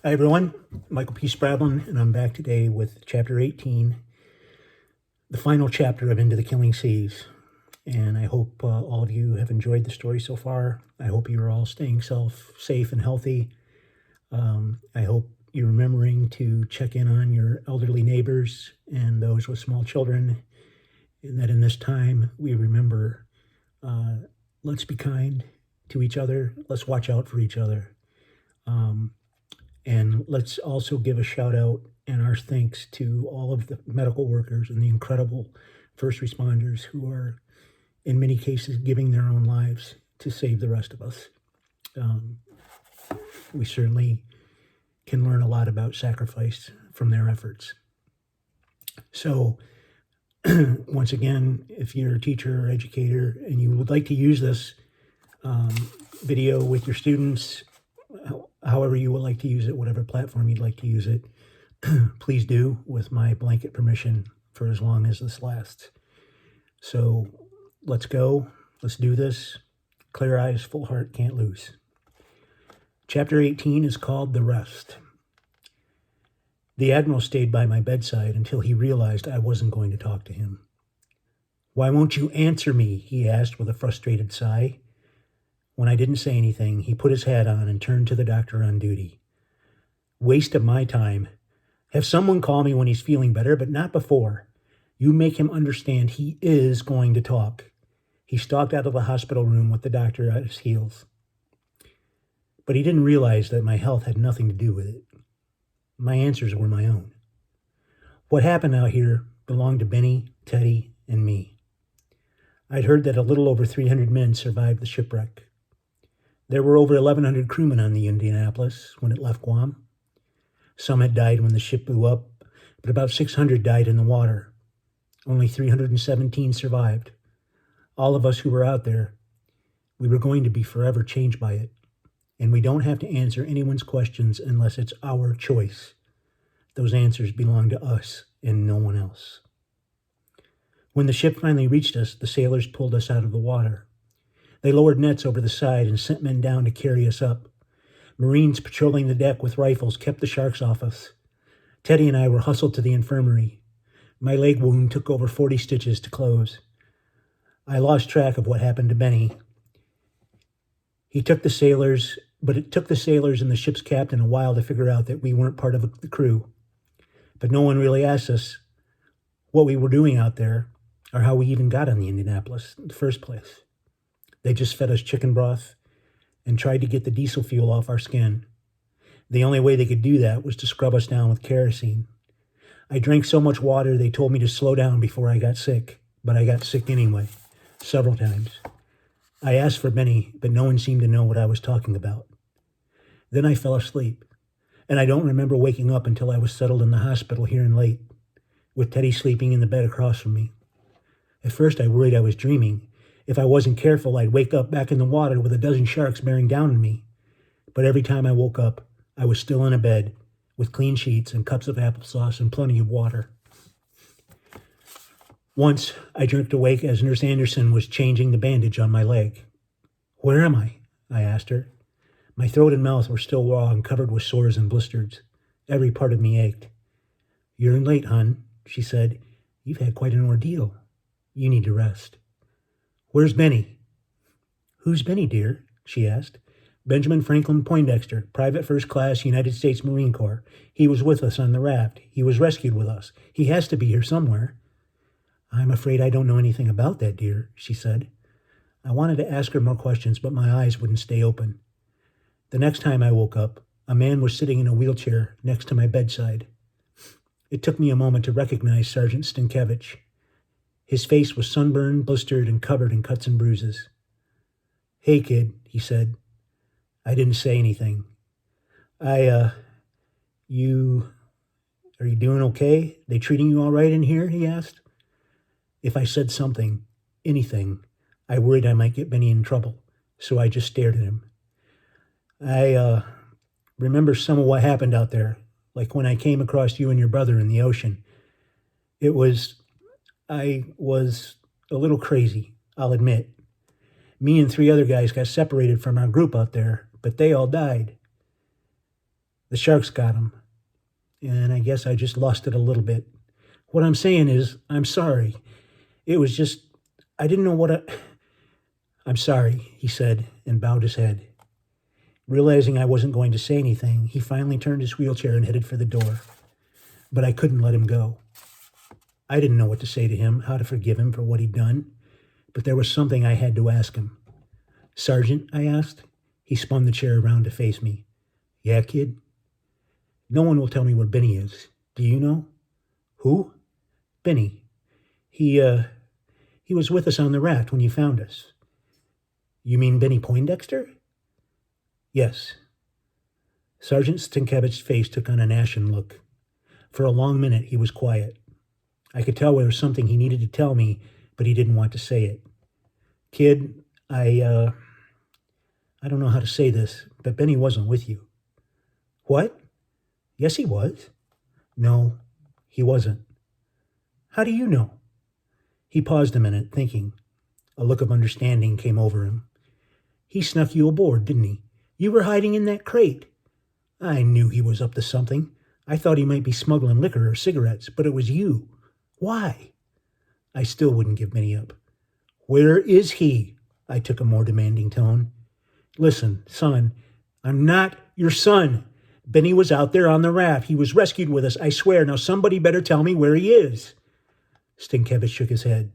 Hi everyone, Michael P. Spradlin, and I'm back today with Chapter 18, the final chapter of Into the Killing Seas. And I hope all of you have enjoyed the story so far. I hope you're all staying safe and healthy. I hope you're remembering to check in on your elderly neighbors and those with small children, and that in this time we remember, let's be kind to each other, let's watch out for each other. And let's also give a shout out and our thanks to all of the medical workers and the incredible first responders who are, in many cases, giving their own lives to save the rest of us. We certainly can learn a lot about sacrifice from their efforts. So, once again, if you're a teacher or educator and you would like to use this video with your students, however you would like to use it, whatever platform you'd like to use it, please do with my blanket permission for as long as this lasts. So let's go. Let's do this. Clear eyes, full heart, can't lose. Chapter 18 is called The Rest. The Admiral stayed by my bedside until he realized I wasn't going to talk to him. "Why won't you answer me?" he asked with a frustrated sigh. When I didn't say anything, he put his hat on and turned to the doctor on duty. "Waste of my time. Have someone call me when he's feeling better, but not before. You make him understand he is going to talk." He stalked out of the hospital room with the doctor at his heels. But he didn't realize that my health had nothing to do with it. My answers were my own. What happened out here belonged to Benny, Teddy, and me. I'd heard that a little over 300 men survived the shipwreck. There were over 1,100 crewmen on the Indianapolis when it left Guam. Some had died when the ship blew up, but about 600 died in the water. Only 317 survived. All of us who were out there, we were going to be forever changed by it. And we don't have to answer anyone's questions unless it's our choice. Those answers belong to us and no one else. When the ship finally reached us, the sailors pulled us out of the water. They lowered nets over the side and sent men down to carry us up. Marines patrolling the deck with rifles kept the sharks off us. Teddy and I were hustled to the infirmary. My leg wound took over 40 stitches to close. I lost track of what happened to Benny. It took the sailors and the ship's captain a while to figure out that we weren't part of the crew. But no one really asked us what we were doing out there or how we even got on the Indianapolis in the first place. They just fed us chicken broth and tried to get the diesel fuel off our skin. The only way they could do that was to scrub us down with kerosene. I drank so much water they told me to slow down before I got sick, but I got sick anyway, several times. I asked for Benny, but no one seemed to know what I was talking about. Then I fell asleep, and I don't remember waking up until I was settled in the hospital here in Lake, with Teddy sleeping in the bed across from me. At first I worried I was dreaming. If I wasn't careful, I'd wake up back in the water with a dozen sharks bearing down on me. But every time I woke up, I was still in a bed with clean sheets and cups of applesauce and plenty of water. Once, I jerked awake as Nurse Anderson was changing the bandage on my leg. "Where am I?" I asked her. My throat and mouth were still raw and covered with sores and blisters. Every part of me ached. "You're in late, hon," she said. "You've had quite an ordeal. You need to rest." "Where's Benny?" "Who's Benny, dear?" she asked. "Benjamin Franklin Poindexter, Private First Class, United States Marine Corps. He was with us on the raft. He was rescued with us. He has to be here somewhere." "I'm afraid I don't know anything about that, dear," she said. I wanted to ask her more questions, but my eyes wouldn't stay open. The next time I woke up, a man was sitting in a wheelchair next to my bedside. It took me a moment to recognize Sergeant Stinkevich. His face was sunburned, blistered, and covered in cuts and bruises. "Hey, kid," he said. I didn't say anything. Are you doing okay? They treating you all right in here?" he asked. If I said something, anything, I worried I might get Benny in trouble, so I just stared at him. I remember some of what happened out there, like when I came across you and your brother in the ocean. I was a little crazy, I'll admit. Me and 3 other guys got separated from our group out there, but they all died. The sharks got him, and I guess I just lost it a little bit. What I'm saying is, I'm sorry. It was just, I didn't know what I'm sorry, he said, and bowed his head. Realizing I wasn't going to say anything, he finally turned his wheelchair and headed for the door. But I couldn't let him go. I didn't know what to say to him, how to forgive him for what he'd done, but there was something I had to ask him. Sergeant, I asked. He spun the chair around to face me. Yeah, kid? No one will tell me where Benny is. Do you know? Who? Benny. He was with us on the raft when you found us. You mean Benny Poindexter? Yes. Sergeant Stankevich's face took on an ashen look. For a long minute, he was quiet. I could tell there was something he needed to tell me, but he didn't want to say it. Kid, I don't know how to say this, but Benny wasn't with you. What? Yes, he was. No, he wasn't. How do you know? He paused a minute, thinking. A look of understanding came over him. He snuck you aboard, didn't he? You were hiding in that crate. I knew he was up to something. I thought he might be smuggling liquor or cigarettes, but it was you. Why? I still wouldn't give Benny up. Where is he? I took a more demanding tone. Listen, son, I'm not your son. Benny was out there on the raft. He was rescued with us, I swear. Now somebody better tell me where he is. Stankevich shook his head.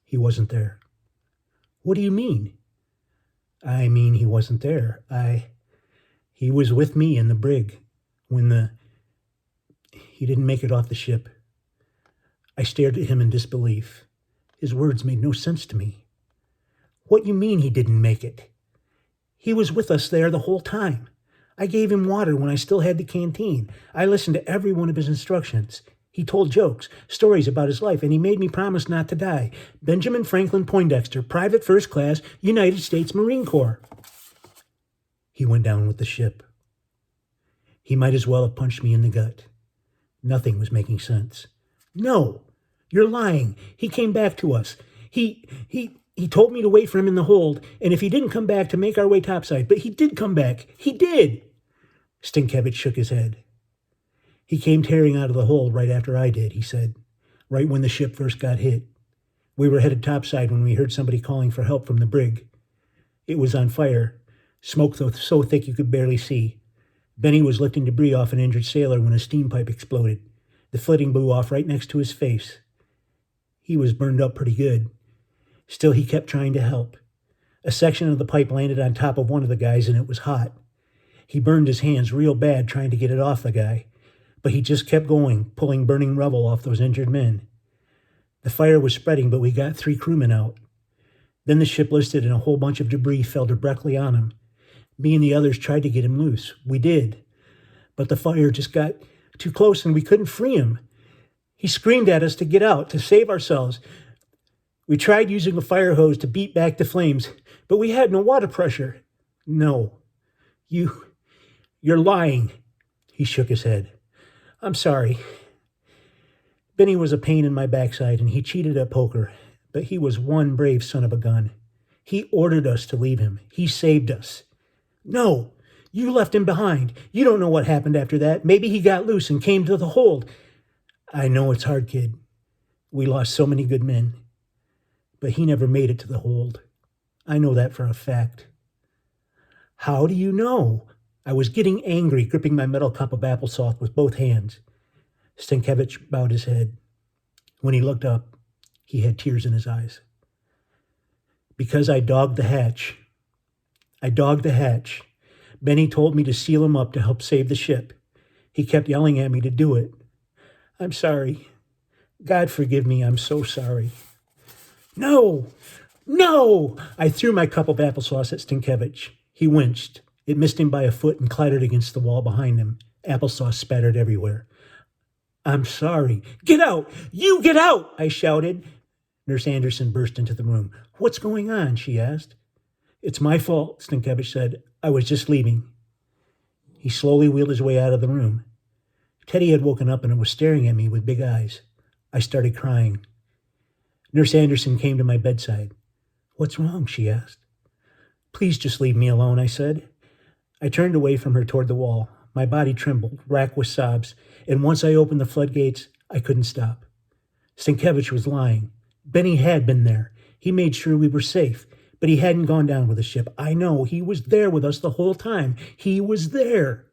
He wasn't there. What do you mean? I mean he wasn't there. He was with me in the brig when he didn't make it off the ship. I stared at him in disbelief. His words made no sense to me. What you mean he didn't make it? He was with us there the whole time. I gave him water when I still had the canteen. I listened to every one of his instructions. He told jokes, stories about his life, and he made me promise not to die. Benjamin Franklin Poindexter, Private First Class, United States Marine Corps. He went down with the ship. He might as well have punched me in the gut. Nothing was making sense. No, you're lying. He came back to us. He told me to wait for him in the hold, and if he didn't come back, to make our way topside. But he did come back. He did. Stankevich shook his head. He came tearing out of the hold right after I did, he said, right when the ship first got hit. We were headed topside when we heard somebody calling for help from the brig. It was on fire, smoke so thick you could barely see. Benny was lifting debris off an injured sailor when a steam pipe exploded. The flitting blew off right next to his face. He was burned up pretty good. Still, he kept trying to help. A section of the pipe landed on top of one of the guys, and it was hot. He burned his hands real bad trying to get it off the guy, but he just kept going, pulling burning rubble off those injured men. The fire was spreading, but we got 3 crewmen out. Then the ship listed, and a whole bunch of debris fell directly on him. Me and the others tried to get him loose. We did. But the fire just got too close, and we couldn't free him. He screamed at us to get out, to save ourselves. We tried using a fire hose to beat back the flames, but we had no water pressure. No. You're lying. He shook his head. I'm sorry. Benny was a pain in my backside, and he cheated at poker, but he was one brave son of a gun. He ordered us to leave him. He saved us. No, you left him behind. You don't know what happened after that. Maybe he got loose and came to the hold. I know it's hard, kid. We lost so many good men. But he never made it to the hold. I know that for a fact. How do you know? I was getting angry, gripping my metal cup of applesauce with both hands. Stankevich bowed his head. When he looked up, he had tears in his eyes. Because I dogged the hatch. Benny told me to seal him up to help save the ship. He kept yelling at me to do it. I'm sorry. God forgive me, I'm so sorry. No! I threw my cup of applesauce at Stankevich. He winced. It missed him by a foot and clattered against the wall behind him. Applesauce spattered everywhere. I'm sorry. Get out! You get out! I shouted. Nurse Anderson burst into the room. What's going on? She asked. It's my fault, Stankevich said. I was just leaving. He slowly wheeled his way out of the room. Teddy had woken up and was staring at me with big eyes. I started crying. Nurse Anderson came to my bedside. What's wrong? She asked. Please just leave me alone, I said. I turned away from her toward the wall. My body trembled, racked with sobs, and once I opened the floodgates, I couldn't stop. Stankiewicz was lying. Benny had been there. He made sure we were safe, but he hadn't gone down with the ship. I know. He was there with us the whole time. He was there.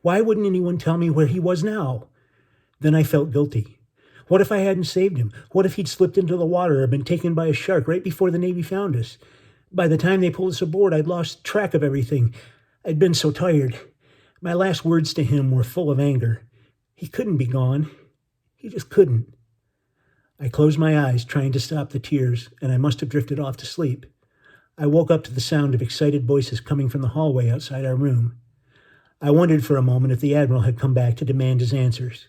Why wouldn't anyone tell me where he was now? Then I felt guilty. What if I hadn't saved him? What if he'd slipped into the water or been taken by a shark right before the Navy found us? By the time they pulled us aboard, I'd lost track of everything. I'd been so tired. My last words to him were full of anger. He couldn't be gone. He just couldn't. I closed my eyes, trying to stop the tears, and I must have drifted off to sleep. I woke up to the sound of excited voices coming from the hallway outside our room. I wondered for a moment if the Admiral had come back to demand his answers.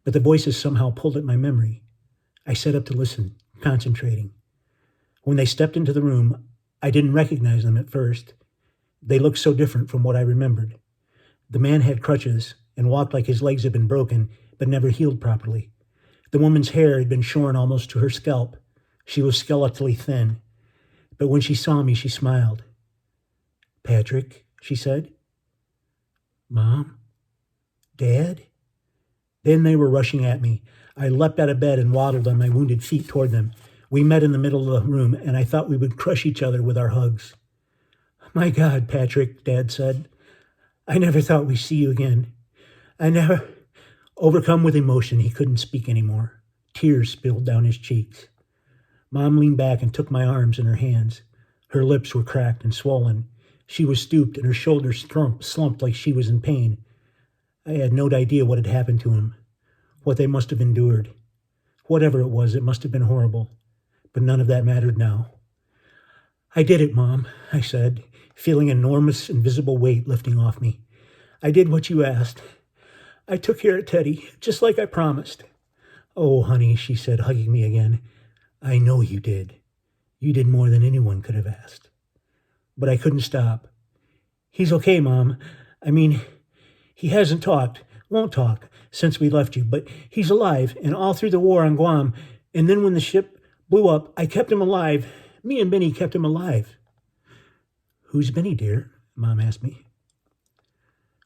But the voices somehow pulled at my memory. I sat up to listen, concentrating. When they stepped into the room, I didn't recognize them at first. They looked so different from what I remembered. The man had crutches and walked like his legs had been broken, but never healed properly. The woman's hair had been shorn almost to her scalp. She was skeletally thin. But when she saw me, she smiled. "Patrick," she said. "Mom? Dad?" Then they were rushing at me. I leapt out of bed and waddled on my wounded feet toward them. We met in the middle of the room, and I thought we would crush each other with our hugs. "My God, Patrick," Dad said. "I never thought we'd see you again. I never—" Overcome with emotion, he couldn't speak anymore. Tears spilled down his cheeks. Mom leaned back and took my arms in her hands. Her lips were cracked and swollen. She was stooped, and her shoulders slumped like she was in pain. I had no idea what had happened to him, what they must have endured. Whatever it was, it must have been horrible. But none of that mattered now. "I did it, Mom," I said, feeling an enormous, invisible weight lifting off me. "I did what you asked. I took care of Teddy, just like I promised." "Oh, honey," she said, hugging me again. "I know you did. You did more than anyone could have asked." But I couldn't stop. "He's okay, Mom. I mean, he hasn't talked, won't talk, since we left you, but he's alive, and all through the war on Guam, and then when the ship blew up, I kept him alive. Me and Benny kept him alive." "Who's Benny, dear?" Mom asked me.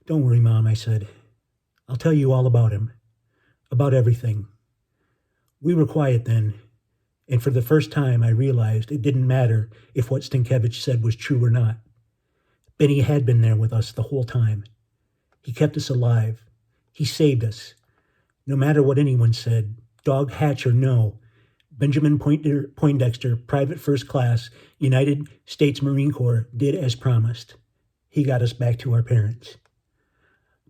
"Don't worry, Mom," I said. "I'll tell you all about him, about everything." We were quiet then, and for the first time I realized it didn't matter if what Stankiewicz said was true or not. Benny had been there with us the whole time. He kept us alive. He saved us. No matter what anyone said, dog hatch or no, Benjamin Poindexter, Private First Class, United States Marine Corps, did as promised. He got us back to our parents.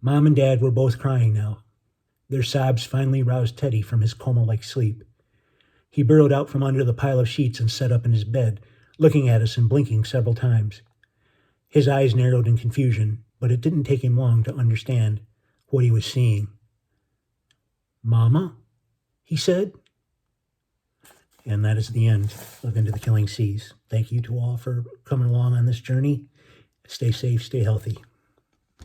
Mom and Dad were both crying now. Their sobs finally roused Teddy from his coma-like sleep. He burrowed out from under the pile of sheets and sat up in his bed, looking at us and blinking several times. His eyes narrowed in confusion, but it didn't take him long to understand what he was seeing. "Mama?" he said. And that is the end of Into the Killing Seas. Thank you to all for coming along on this journey. Stay safe, stay healthy.